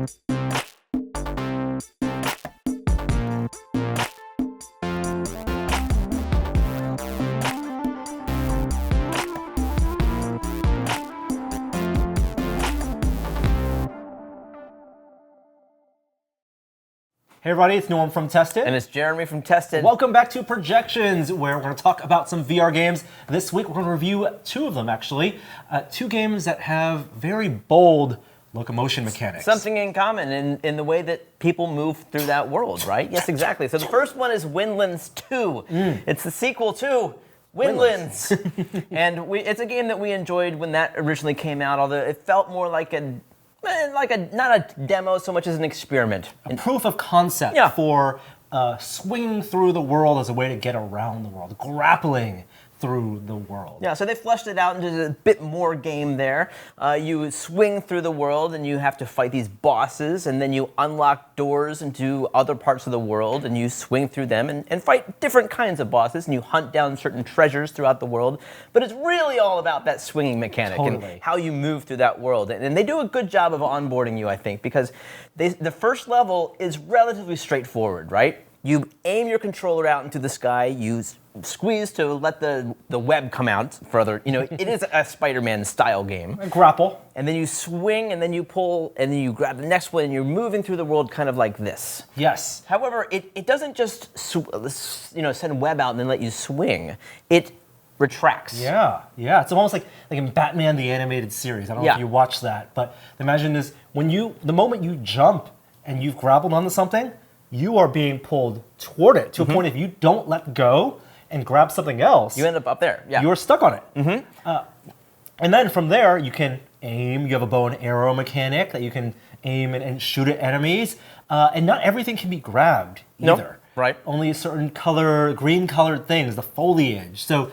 Hey everybody, it's Norm from Tested. And it's Jeremy from Tested. Welcome back to Projections, where we're going to talk about some VR games. This week we're going to review two of them, actually. Two games that have very bold locomotion mechanics. Something in common in the way that people move through that world, right? Yes, exactly. So the first one is Windlands 2. It's the sequel to Windlands. And it's a game that we enjoyed when that originally came out, although it felt more like not a demo so much as an experiment. A proof of concept for swinging through the world as a way to get around the world, grappling through the world. Yeah, so they fleshed it out into a bit more game there. You swing through the world and you have to fight these bosses, and then you unlock doors into other parts of the world and you swing through them and fight different kinds of bosses, and you hunt down certain treasures throughout the world. But it's really all about that swinging mechanic and how you move through that world. And they do a good job of onboarding you, I think, because the first level is relatively straightforward, right? You aim your controller out into the sky, you squeeze to let the web come out further. You know, it is a Spider-Man style game. A grapple. And then you swing, and then you pull, and then you grab the next one, and you're moving through the world kind of like this. Yes. However, it doesn't just send web out and then let you swing. It retracts. Yeah. It's almost like in Batman the Animated Series. I don't know if you watched that, but imagine this: the moment you jump and you've grappled onto something, you are being pulled toward it to a point if you don't let go and grab something else, you end up there. Yeah. You're stuck on it. And then from there, you can aim. You have a bow and arrow mechanic that you can aim and shoot at enemies. And not everything can be grabbed either. Nope. Right. Only certain green colored things, the foliage. So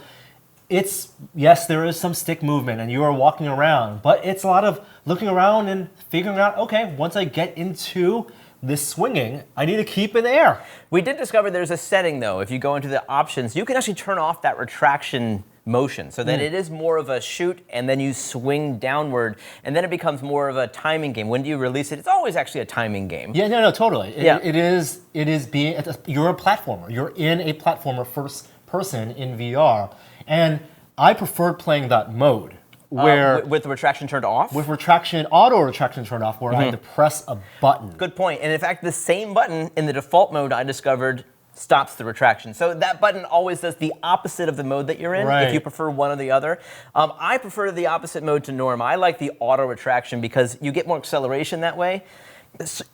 yes, there is some stick movement and you are walking around, but it's a lot of looking around and figuring out, okay, once I get into this swinging, I need to keep in the air. We did discover there's a setting, though. If you go into the options, you can actually turn off that retraction motion so that it is more of a shoot and then you swing downward, and then it becomes more of a timing game. When do you release it? It's always actually a timing game. Yeah, no, totally. It is you're a platformer. You're in a platformer first person in VR. And I preferred playing that mode. With the retraction turned off? With auto retraction turned off, where I had to press a button. Good point. And in fact, the same button in the default mode I discovered stops the retraction. So that button always does the opposite of the mode that you're in, if you prefer one or the other. I prefer the opposite mode to Norm. I like the auto retraction because you get more acceleration that way.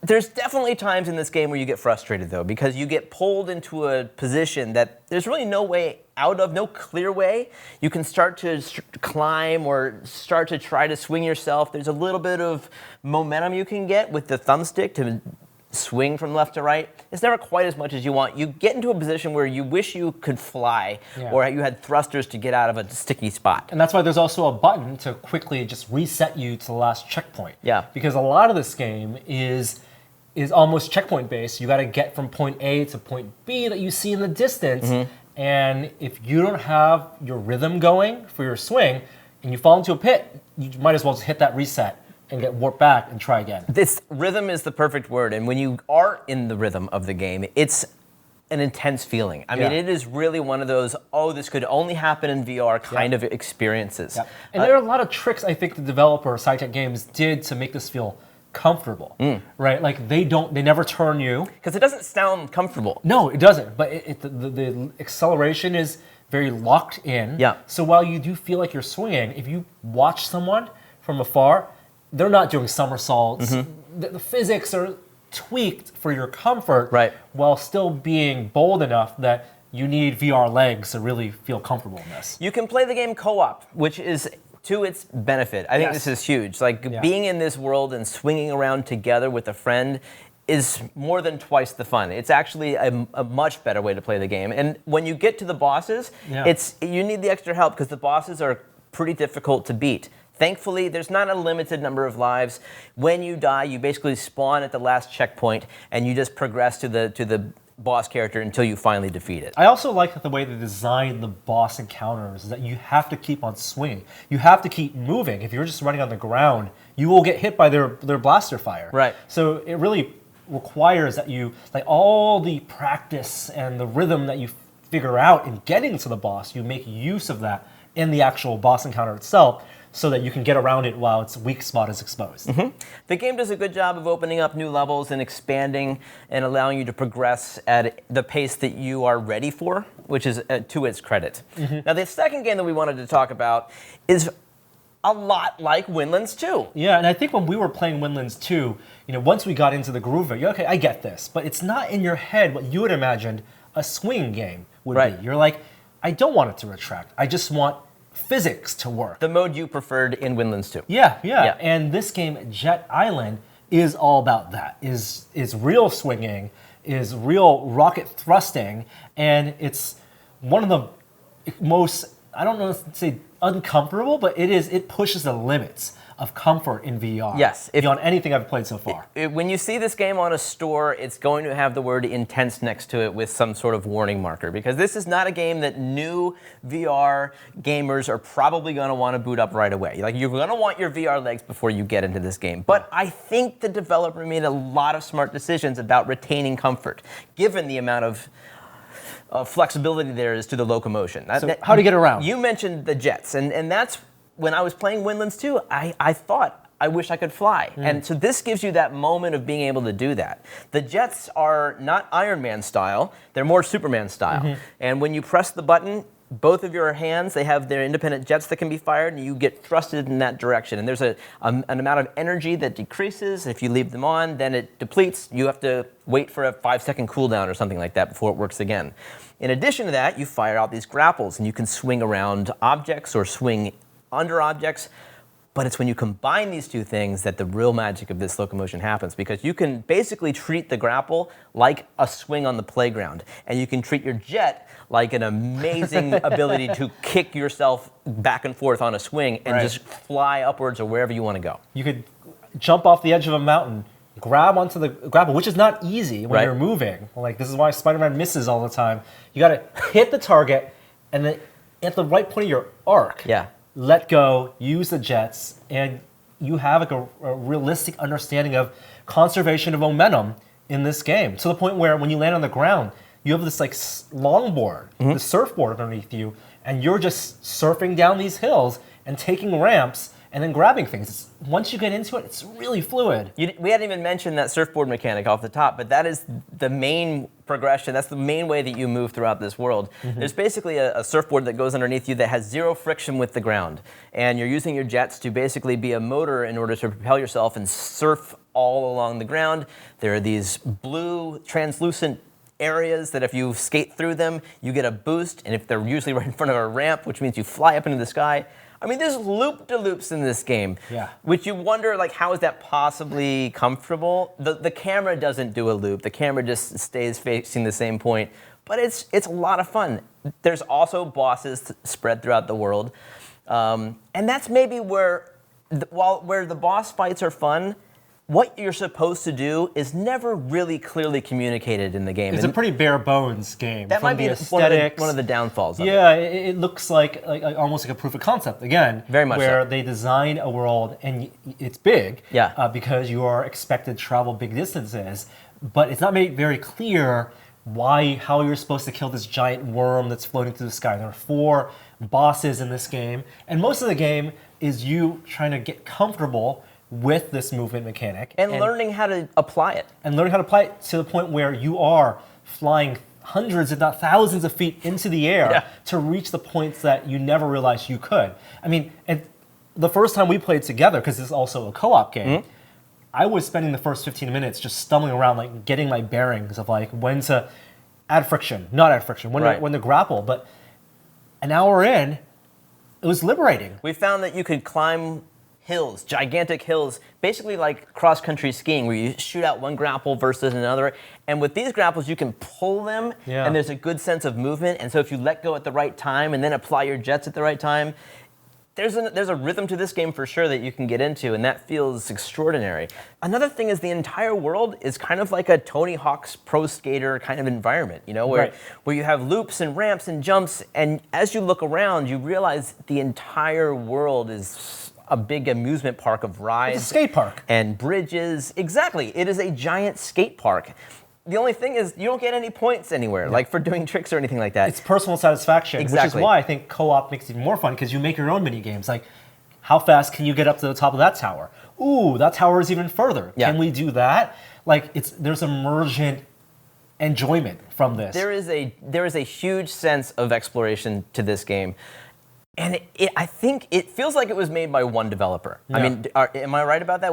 There's definitely times in this game where you get frustrated, though, because you get pulled into a position that there's really no way out of, no clear way. You can start to climb or start to try to swing yourself. There's a little bit of momentum you can get with the thumbstick to swing from left to right. It's never quite as much as you want. You get into a position where you wish you could fly, or you had thrusters to get out of a sticky spot. And that's why there's also a button to quickly just reset you to the last checkpoint. Yeah. Because a lot of this game is almost checkpoint based. You got to get from point A to point B that you see in the distance. And if you don't have your rhythm going for your swing and you fall into a pit, you might as well just hit that reset and get warped back and try again. This rhythm is the perfect word, and when you are in the rhythm of the game, it's an intense feeling. I mean, it is really one of those, this could only happen in VR kind of experiences. And there are a lot of tricks I think the developer, SciTech Games, did to make this feel comfortable, right? Like they never turn you. Because it doesn't sound comfortable. No, it doesn't, but the acceleration is very locked in. Yeah. So while you do feel like you're swinging, if you watch someone from afar, they're not doing somersaults. The physics are tweaked for your comfort, while still being bold enough that you need VR legs to really feel comfortable in this. You can play the game co-op, which is to its benefit. I think this is huge. Like being in this world and swinging around together with a friend is more than twice the fun. It's actually a much better way to play the game. And when you get to the bosses, you need the extra help because the bosses are pretty difficult to beat. Thankfully, there's not a limited number of lives. When you die, you basically spawn at the last checkpoint, and you just progress to the boss character until you finally defeat it. I also like the way they design the boss encounters, is that you have to keep on swinging. You have to keep moving. If you're just running on the ground, you will get hit by their blaster fire. Right. So it really requires that you, like all the practice and the rhythm that you figure out in getting to the boss, you make use of that in the actual boss encounter itself, so that you can get around it while its weak spot is exposed. The game does a good job of opening up new levels and expanding and allowing you to progress at the pace that you are ready for, which is to its credit. Now, the second game that we wanted to talk about is a lot like Windlands 2. Yeah, and I think when we were playing Windlands 2, once we got into the groove of it, okay, I get this, but it's not in your head what you had imagined a swing game would be. You're like, I don't want it to retract. I just want physics to work. The mode you preferred in Windlands 2. Yeah. And this game, Jet Island, is all about that. Is real swinging, is real rocket thrusting, and it's one of the most, I don't know if to say uncomfortable, but it pushes the limits of comfort in VR. Yes. Beyond anything I've played so far. When you see this game on a store, it's going to have the word intense next to it with some sort of warning marker, because this is not a game that new VR gamers are probably going to want to boot up right away. Like, you're going to want your VR legs before you get into this game. But I think the developer made a lot of smart decisions about retaining comfort, given the amount of flexibility there is to the locomotion. So how to get around? You mentioned the jets, and that's when I was playing Windlands 2, I thought, I wish I could fly. And so this gives you that moment of being able to do that. The jets are not Iron Man style, they're more Superman style. And when you press the button, both of your hands, they have their independent jets that can be fired, and you get thrusted in that direction. And there's an amount of energy that decreases. If you leave them on, then it depletes. You have to wait for a 5-second cooldown or something like that before it works again. In addition to that, you fire out these grapples, and you can swing around objects or swing under objects. But it's when you combine these two things that the real magic of this locomotion happens, because you can basically treat the grapple like a swing on the playground, and you can treat your jet like an amazing ability to kick yourself back and forth on a swing and just fly upwards or wherever you want to go. You could jump off the edge of a mountain, grab onto the grapple, which is not easy when you're moving. Like, this is why Spider-Man misses all the time. You got to hit the target, and then at the right point of your arc, let go, use the jets, and you have like a realistic understanding of conservation of momentum in this game, to the point where when you land on the ground, you have this like longboard, the surfboard underneath you, and you're just surfing down these hills and taking ramps and then grabbing things. Once you get into it, it's really fluid. We hadn't even mentioned that surfboard mechanic off the top, but that is the main progression. That's the main way that you move throughout this world. There's basically a surfboard that goes underneath you that has zero friction with the ground. And you're using your jets to basically be a motor in order to propel yourself and surf all along the ground. There are these blue, translucent areas that if you skate through them, you get a boost. And if they're usually right in front of a ramp, which means you fly up into the sky. I mean, there's loop-de-loops in this game, which you wonder, like, how is that possibly comfortable? The camera doesn't do a loop. The camera just stays facing the same point. But it's a lot of fun. There's also bosses spread throughout the world. And that's maybe where the boss fights are fun, what you're supposed to do is never really clearly communicated in the game. It's a pretty bare bones game. That might be one of the downfalls of it. Yeah, it looks like almost like a proof of concept again. Very much where so. they design a world and it's big. Yeah. Because you are expected to travel big distances, but it's not made very clear how you're supposed to kill this giant worm that's floating through the sky. There are 4 bosses in this game, and most of the game is you trying to get comfortable with this movement mechanic. And learning how to apply it. And learning how to apply it to the point where you are flying hundreds, if not thousands of feet into the air to reach the points that you never realized you could. I mean, and the first time we played together, because this is also a co-op game, I was spending the first 15 minutes just stumbling around, like getting my bearings of like when to add friction, not add friction, when to grapple. But an hour in, it was liberating. We found that you could climb hills, gigantic hills, basically like cross-country skiing, where you shoot out one grapple versus another. And with these grapples, you can pull them, and there's a good sense of movement. And so if you let go at the right time and then apply your jets at the right time, there's a rhythm to this game for sure that you can get into, and that feels extraordinary. Another thing is the entire world is kind of like a Tony Hawk's Pro Skater kind of environment, where you have loops and ramps and jumps, and as you look around, you realize the entire world is a big amusement park of rides. It's a skate park. And bridges. Exactly. It is a giant skate park. The only thing is you don't get any points anywhere, like for doing tricks or anything like that. It's personal satisfaction, which is why I think co-op makes it even more fun, because you make your own mini games. Like, how fast can you get up to the top of that tower? Ooh, that tower is even further. Yeah. Can we do that? Like, there's emergent enjoyment from this. There is a huge sense of exploration to this game. And I think it feels like it was made by one developer. Yeah. I mean, am I right about that?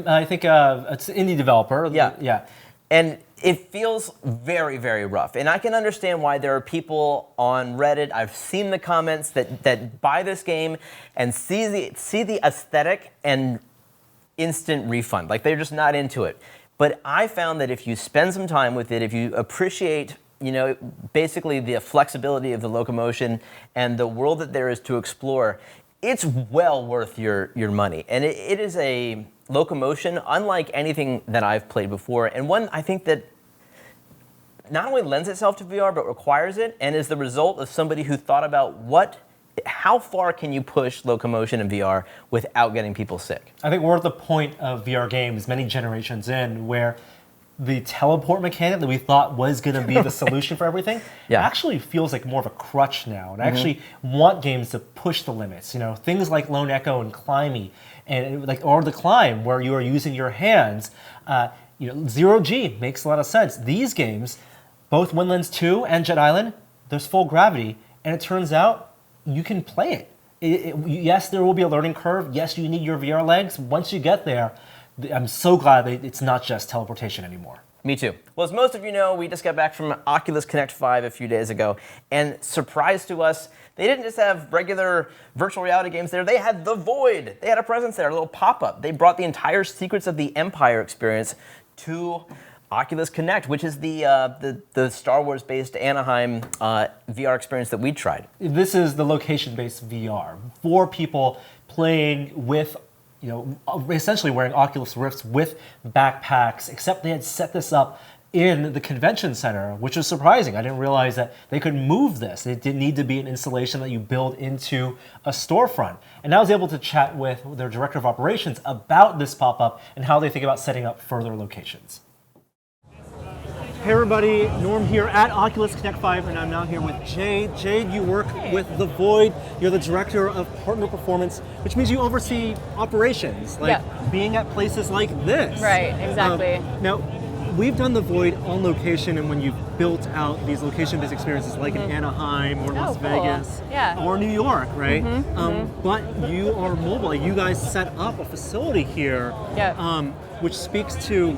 I think it's an indie developer. Yeah. And it feels very, very rough. And I can understand why there are people on Reddit, I've seen the comments, that buy this game and see the aesthetic and instant refund. Like, they're just not into it. But I found that if you spend some time with it, if you appreciate, basically the flexibility of the locomotion and the world that there is to explore, it's well worth your money. And it is a locomotion unlike anything that I've played before, and one I think that not only lends itself to VR, but requires it, and is the result of somebody who thought about how far can you push locomotion in VR without getting people sick? I think we're at the point of VR games many generations in where the teleport mechanic that we thought was going to be the solution for everything actually feels like more of a crutch now. And I actually want games to push the limits. Things like Lone Echo and Climby, or the Climb, where you are using your hands. Zero G makes a lot of sense. These games, both Windlands 2 and Jet Island, there's full gravity, and it turns out you can play it. Yes, there will be a learning curve. Yes, you need your VR legs. Once you get there, I'm so glad that it's not just teleportation anymore. Me too. Well, as most of you know, we just got back from Oculus Connect 5 a few days ago, and surprise to us, they didn't just have regular virtual reality games there, they had The Void. They had a presence there, a little pop-up. They brought the entire Secrets of the Empire experience to Oculus Connect, which is the Star Wars-based Anaheim VR experience that we tried. This is the location-based VR for people playing with essentially wearing Oculus Rifts with backpacks, except they had set this up in the convention center, which was surprising. I didn't realize that they could move this. It didn't need to be an installation that you build into a storefront. And I was able to chat with their director of operations about this pop-up and how they think about setting up further locations. Hey everybody, Norm here at Oculus Connect 5, and I'm now here with Jade. Jade, you work with The Void. You're the director of partner performance, which means you oversee operations, like being at places like this. Right, exactly. Now, we've done The Void on location, and when you've built out these location-based experiences like in Anaheim or Las Vegas or New York, right? But you are mobile. You guys set up a facility here, which speaks to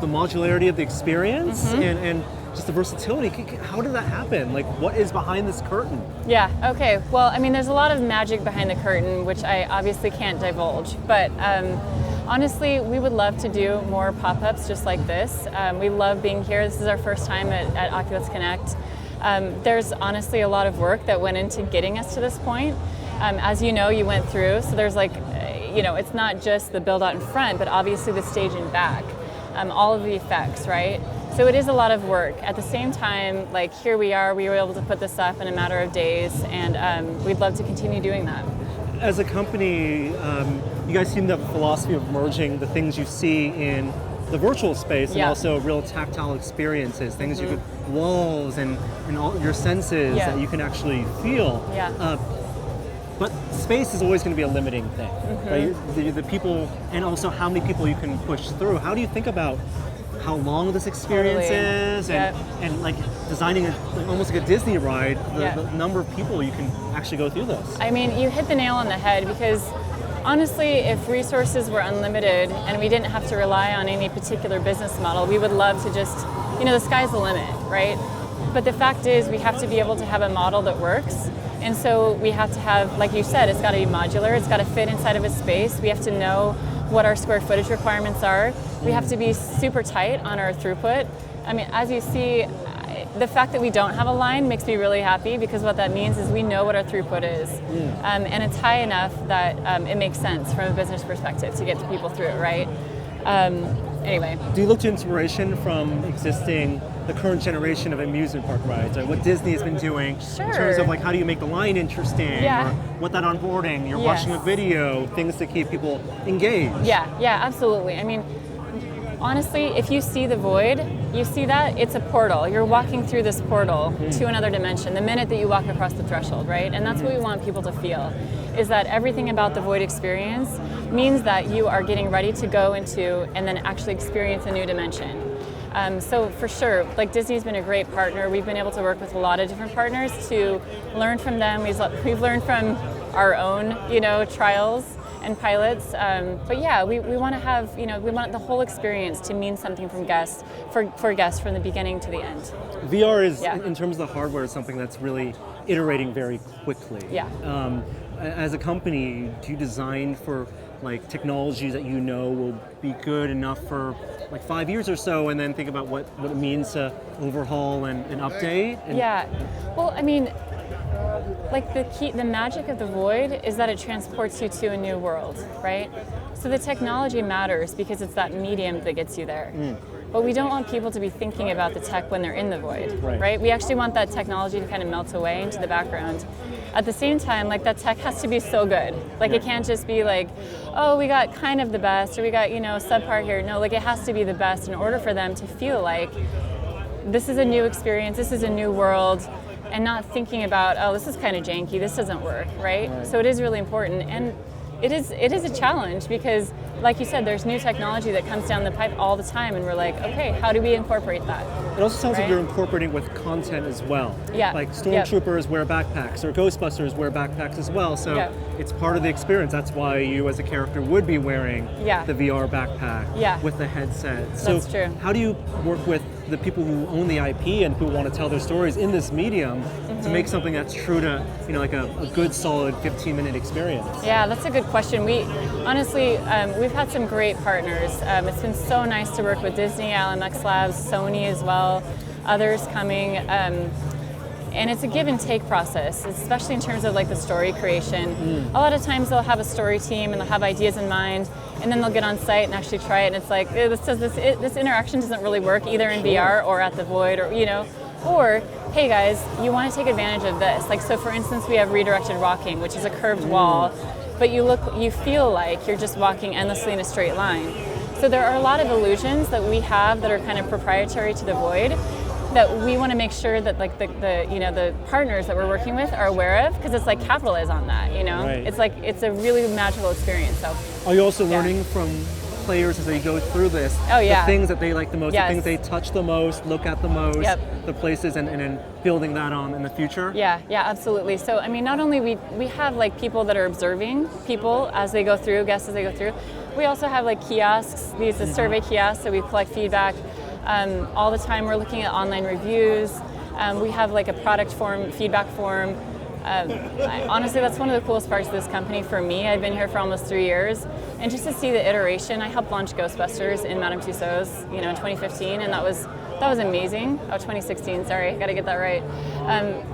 the modularity of the experience and just the versatility. How did that happen? What is behind this curtain? Yeah, okay. Well, I mean, there's a lot of magic behind the curtain, which I obviously can't divulge. But honestly, we would love to do more pop-ups just like this. We love being here. This is our first time at Oculus Connect. There's honestly a lot of work that went into getting us to this point. As you know, you went through, so there's it's not just the build out in front, but obviously the stage in back. All of the effects, right? So it is a lot of work. At the same time, here we are, we were able to put this up in a matter of days, and we'd love to continue doing that. As a company, you guys seem to have a philosophy of merging the things you see in the virtual space and also real tactile experiences, things you could, walls and all your senses that you can actually feel. But space is always going to be a limiting thing, right? The people, and also how many people you can push through. How do you think about how long this experience is, and designing almost like a Disney ride, the number of people you can actually go through this? I mean, you hit the nail on the head, because honestly, if resources were unlimited and we didn't have to rely on any particular business model, we would love to just, the sky's the limit, right? But the fact is, we have to be able to have a model that works. And so we have to have, like you said, it's got to be modular, it's got to fit inside of a space. We have to know what our square footage requirements are. We have to be super tight on our throughput. I mean, as you see, the fact that we don't have a line makes me really happy, because what that means is we know what our throughput is. And it's high enough that it makes sense from a business perspective to get people through it, right? Anyway. Do you look to inspiration from existing the current generation of amusement park rides, right? What Disney has been doing in terms of like how do you make the line interesting, or what that onboarding, you're watching a video, things to keep people engaged. Yeah, absolutely. I mean, honestly, if you see the void, you see that it's a portal. You're walking through this portal to another dimension the minute that you walk across the threshold, right? And that's what we want people to feel, is that everything about the void experience means that you are getting ready to go into and then actually experience a new dimension. So for sure, like Disney's been a great partner. We've been able to work with a lot of different partners to learn from them. We've learned from our own, trials and pilots. But yeah, we want to have, we want the whole experience to mean something from guests, for guests from the beginning to the end. VR is, in terms of the hardware, is something that's really iterating very quickly. Yeah. As a company, do you design for like technologies that will be good enough for like 5 years or so, and then think about what it means to overhaul and update? Well, I mean, like the magic of the void is that it transports you to a new world, right? So the technology matters because it's that medium that gets you there. But we don't want people to be thinking about the tech when they're in the void, right? We actually want that technology to kind of melt away into the background. At the same time, like that tech has to be so good. Like it can't just be like, oh, we got kind of the best, or we got, subpar here. No, like it has to be the best in order for them to feel like this is a new experience, this is a new world, and not thinking about, oh, this is kind of janky, this doesn't work, right? So it is really important. And it is a challenge because, like you said, there's new technology that comes down the pipe all the time, and we're like, okay, how do we incorporate that? It also sounds like you're incorporating with content as well. Yeah. Like stormtroopers wear backpacks, or Ghostbusters wear backpacks as well. So it's part of the experience. That's why you as a character would be wearing the VR backpack with the headset. So that's true. How do you work with the people who own the IP and who want to tell their stories in this medium to make something that's true to, like a good solid 15-minute experience? Yeah, that's a good question. We honestly, we've had some great partners. It's been so nice to work with Disney, LMX Labs, Sony as well, others coming. And it's a give and take process, especially in terms of like the story creation. A lot of times they'll have a story team and they'll have ideas in mind, and then they'll get on site and actually try it, and it's like, this interaction doesn't really work either in VR or at the Void, or or hey guys, you want to take advantage of this. Like, so for instance, we have redirected walking, which is a curved wall, but you feel like you're just walking endlessly in a straight line. So there are a lot of illusions that we have that are kind of proprietary to the Void, that we want to make sure that like the partners that we're working with are aware of, because it's like capitalize on that, It's like, it's a really magical experience. So are you also learning from players as they go through this? The things that they like the most, the things they touch the most, look at the most, the places, and then building that on in the future? Yeah, absolutely. So I mean, not only we have like people that are observing people as they go through, guests as they go through, we also have like kiosks, these are survey kiosks, so we collect feedback. All the time we're looking at online reviews. We have like a product form, feedback form. Honestly, that's one of the coolest parts of this company for me. I've been here for almost 3 years, and just to see the iteration. I helped launch Ghostbusters in Madame Tussauds, in 2015, and that was amazing. Oh, 2016, sorry, got to get that right.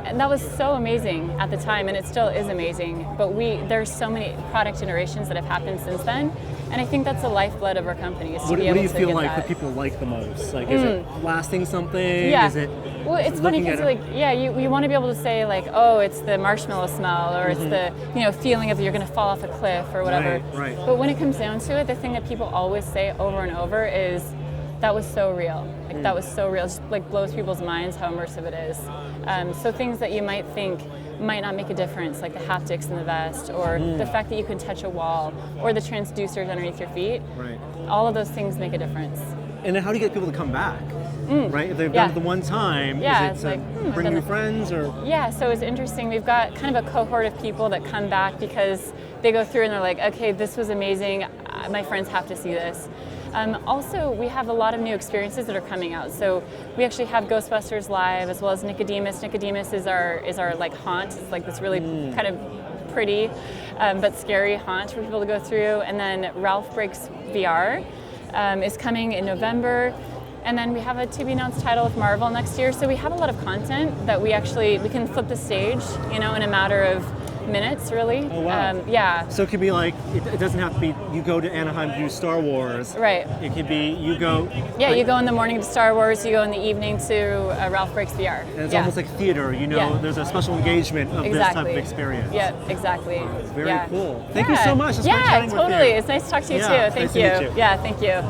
And that was so amazing at the time, and it still is amazing. But there's so many product iterations that have happened since then, and I think that's the lifeblood of our company. What do you feel like the people like the most? Like, is it lasting something? Yeah. Is it? Well, it's funny because you want to be able to say like, oh, it's the marshmallow smell, or it's the feeling of you're going to fall off a cliff or whatever. Right. But when it comes down to it, the thing that people always say over and over is, that was so real. Like that was so real. It just like blows people's minds how immersive it is. So things that you might think might not make a difference, like the haptics in the vest, or the fact that you can touch a wall, or the transducers underneath your feet. Right. All of those things make a difference. And then how do you get people to come back? Right? If they've done it the one time, is it to bring new friends, or? Yeah, so it's interesting. We've got kind of a cohort of people that come back because they go through and they're like, okay, this was amazing. My friends have to see this. Also, we have a lot of new experiences that are coming out. So we actually have Ghostbusters Live, as well as Nicodemus. Nicodemus is our like haunt. It's like this really kind of pretty but scary haunt for people to go through. And then Ralph Breaks VR is coming in November. And then we have a to-be-announced title with Marvel next year. So we have a lot of content that we can flip the stage, in a matter of minutes, really. Oh, wow. Yeah. So it could be like, it doesn't have to be you go to Anaheim to do Star Wars. Right. It could be you go. Yeah, you go in the morning to Star Wars, you go in the evening to Ralph Breaks VR. And it's almost like theater, there's a special engagement of this type of experience. Yeah, exactly. Very cool. Thank you so much. It's fun chatting with you. Totally. It's nice to talk to you too. Thank nice you. to meet you. Yeah, thank you.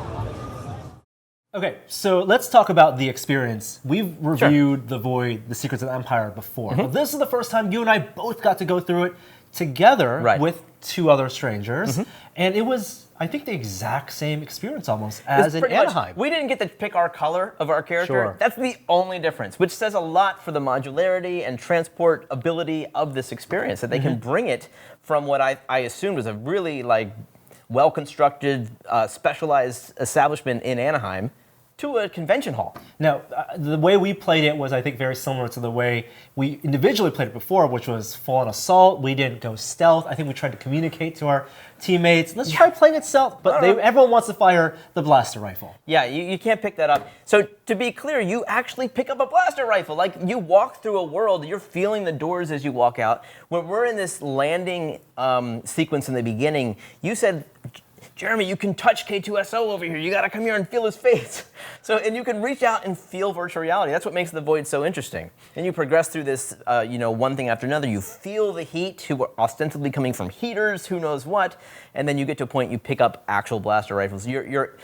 Okay, so let's talk about the experience. We've reviewed The Void, The Secrets of Empire before. But this is the first time you and I both got to go through it together with two other strangers. And it was, I think, the exact same experience almost as in Anaheim. We didn't get to pick our color of our character. Sure. That's the only difference, which says a lot for the modularity and transport ability of this experience, that they can bring it from what I assumed was a really well-constructed, specialized establishment in Anaheim to a convention hall. Now, the way we played it was, I think, very similar to the way we individually played it before, which was full-on assault. We didn't go stealth. I think we tried to communicate to our teammates, let's try playing it stealth, but everyone wants to fire the blaster rifle. Yeah, you can't pick that up. So to be clear, you actually pick up a blaster rifle. Like, you walk through a world, you're feeling the doors as you walk out. When we're in this landing sequence in the beginning, you said, Jeremy, you can touch K2SO over here. You got to come here and feel his face. And you can reach out and feel virtual reality. That's what makes the Void so interesting. And you progress through this, one thing after another. You feel the heat, who are ostensibly coming from heaters, who knows what, and then you get to a point you pick up actual blaster rifles. You're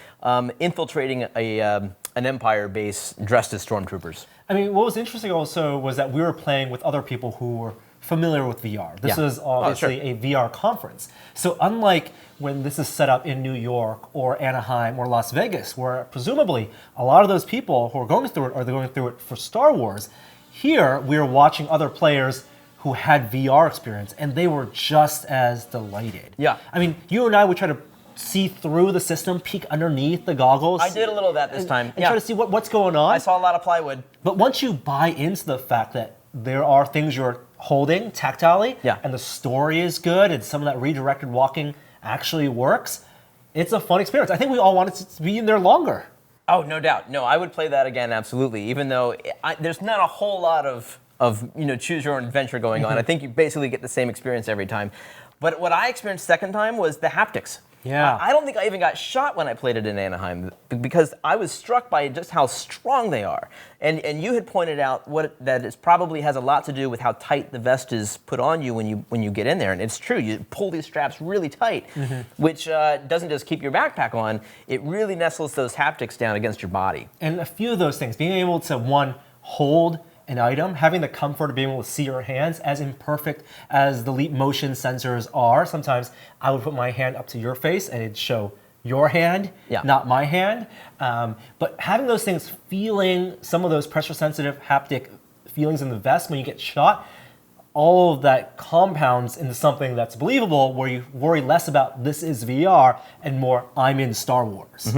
infiltrating an Empire base dressed as stormtroopers. I mean, what was interesting also was that we were playing with other people who were familiar with VR. This is obviously a VR conference. So unlike when this is set up in New York or Anaheim or Las Vegas, where presumably a lot of those people who are going through it are going through it for Star Wars, here we are watching other players who had VR experience, and they were just as delighted. Yeah. I mean, you and I would try to see through the system, peek underneath the goggles. I did a little of that this time. And try to see what's going on. I saw a lot of plywood. But once you buy into the fact that there are things you're holding tactilely, and the story is good, and some of that redirected walking actually works, it's a fun experience. I think we all wanted to be in there longer. Oh, no doubt. No, I would play that again, absolutely, even though there's not a whole lot of choose your own adventure going on. I think you basically get the same experience every time. But what I experienced second time was the haptics. Yeah. I don't think I even got shot when I played it in Anaheim because I was struck by just how strong they are. And you had pointed out that it probably has a lot to do with how tight the vest is put on you when you get in there. And it's true, you pull these straps really tight, which doesn't just keep your backpack on, it really nestles those haptics down against your body. And a few of those things, being able to, one, hold an item, having the comfort of being able to see your hands, as imperfect as the Leap motion sensors are. Sometimes I would put my hand up to your face and it'd show your hand, not my hand. But having those things, feeling some of those pressure sensitive haptic feelings in the vest when you get shot, all of that compounds into something that's believable, where you worry less about this is VR and more I'm in Star Wars.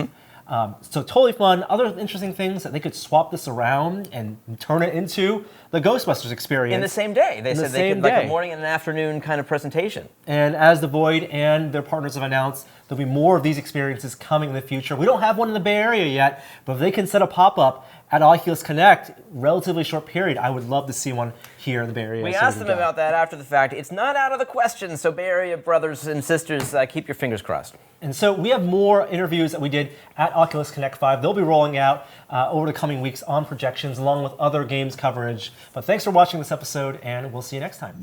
So totally fun. Other interesting things that they could swap this around and turn it into the Ghostbusters experience. In the same day. They said they could, like a morning and an afternoon kind of presentation. And as The Void and their partners have announced, there'll be more of these experiences coming in the future. We don't have one in the Bay Area yet, but if they can set a pop-up at Oculus Connect, relatively short period, I would love to see one here in the Bay Area. We asked them about that after the fact. It's not out of the question, so Bay Area brothers and sisters, keep your fingers crossed. And so we have more interviews that we did at Oculus Connect 5. They'll be rolling out over the coming weeks on projections, along with other games coverage. But thanks for watching this episode, and we'll see you next time.